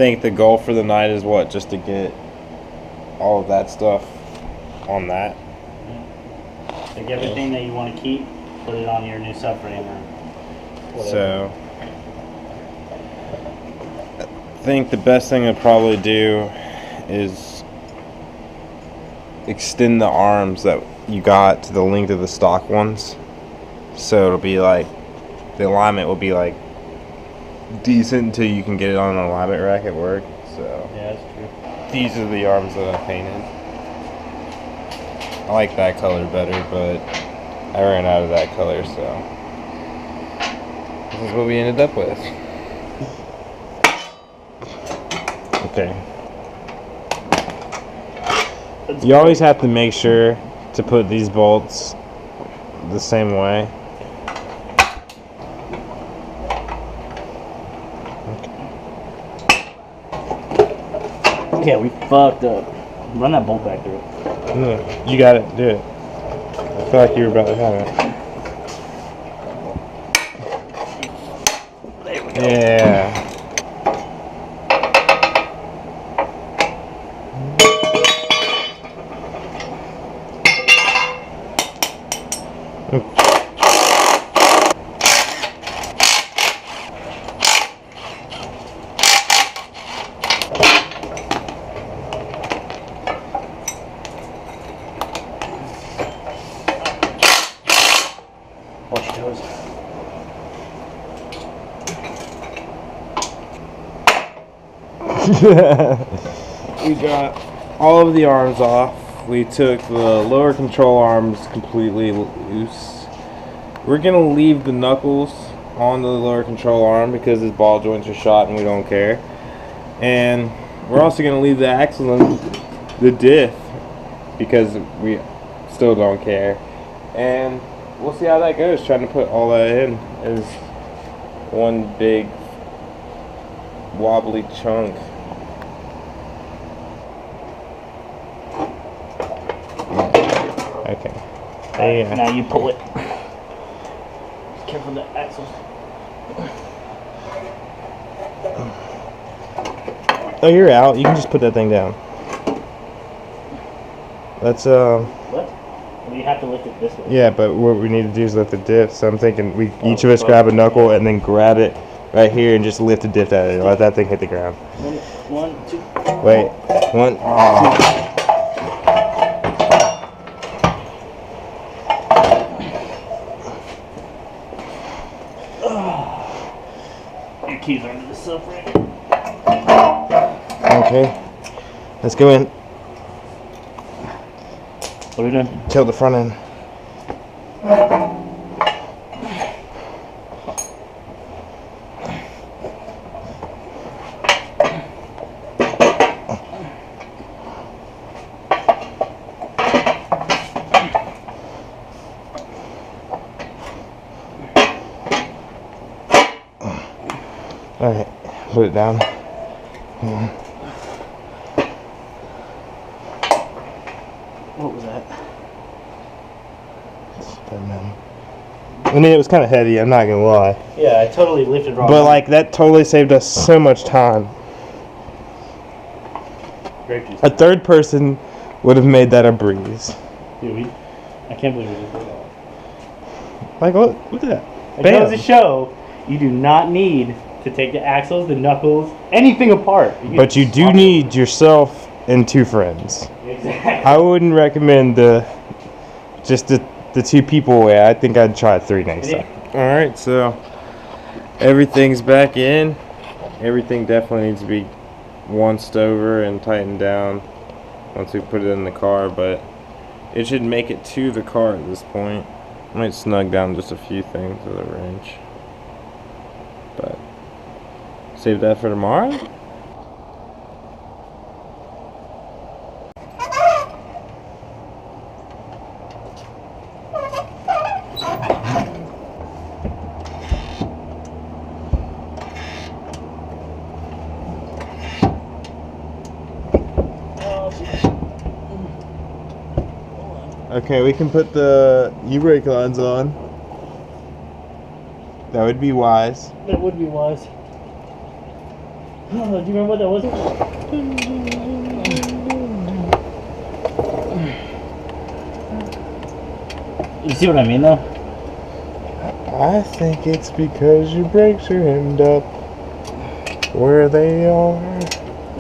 think the goal for the night is what? Just to get all of that stuff on that. Take everything that you want to keep, put it on your new subframe or whatever. So I think the best thing to probably do is extend the arms that you got to the length of the stock ones. So it'll be like, the alignment will be like decent until you can get it on an alignment rack at work. So yeah, that's true. these are the arms that I painted. I like that color better, but I ran out of that color, so this is what we ended up with. Okay. You always have to make sure to put these bolts the same way. Yeah, we fucked up. Run that bolt back through it. No, you got it. Do it. I feel like you were about to have it. There we go. Yeah. Watch your toes. We got all of the arms off. We took the lower control arms completely loose. We're gonna leave the knuckles on the lower control arm because his ball joints are shot and we don't care. And we're also gonna leave the axle and the diff because we still don't care. And we'll see how that goes, trying to put all that in as one big wobbly chunk. Okay. There you go. Now you pull it. Careful the axles. Oh, you're out. You can just put that thing down. That's What? Well, you have to lift it this way. yeah, but what we need to do is lift the diff. So I'm thinking we each of us grab a knuckle and then grab it right here and just lift the diff out of it. Let that thing hit the ground. One, two. Wait. One. Your keys are under the subframe. Okay. Let's go in. What are we doing? Tilt the front end. Alright, put it down. What was that? I mean, it was kind of heavy, I'm not gonna lie. Yeah, I totally lifted wrong. But, like, that totally saved us so much time. Grape juice. A third person would have made that a breeze. Dude, I can't believe we did that. Like, look at that. It Bam. goes to show you do not need to take the axles, the knuckles, anything apart. But you do need yourself and two friends. Exactly. I wouldn't recommend just the two people way. I think I'd try 3 next time. Alright, so everything's back in. Everything definitely needs to be onced over and tightened down once we put it in the car, but it should make it to the car at this point. I might snug down just a few things with a wrench, but save that for tomorrow. Okay, we can put the e-brake lines on. That would be wise. That would be wise. Do you remember what that was? You see what I mean, though? I think it's because your brakes are hemmed up where they are.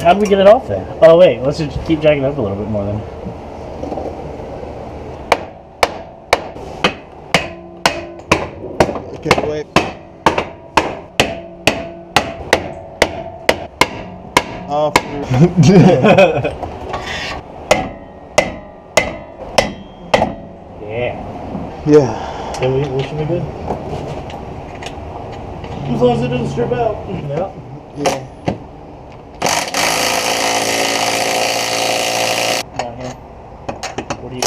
How do we get it off then? Oh, wait. Let's just keep jacking it up a little bit more then. Get away. Off. Yeah. Yeah. Then we should be good. As long as it doesn't strip out. Yep. Yeah. Down here. What do you...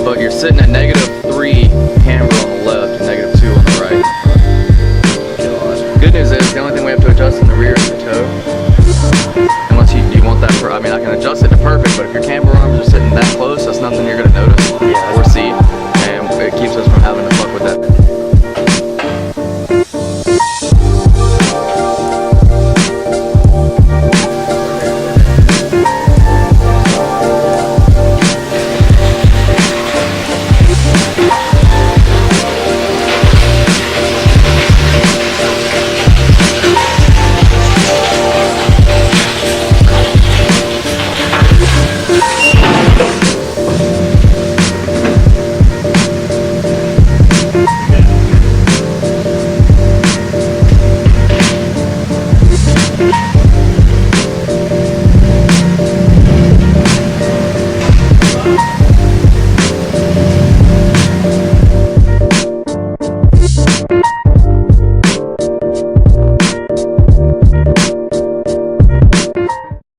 But you're sitting at -3 camber on the left and -2 on the right. Good news is the only thing we have to adjust in the rear is the toe. Unless you want that, I mean I can adjust it to perfect, but if your camber arms are sitting that close, that's nothing you're going to notice. Yeah,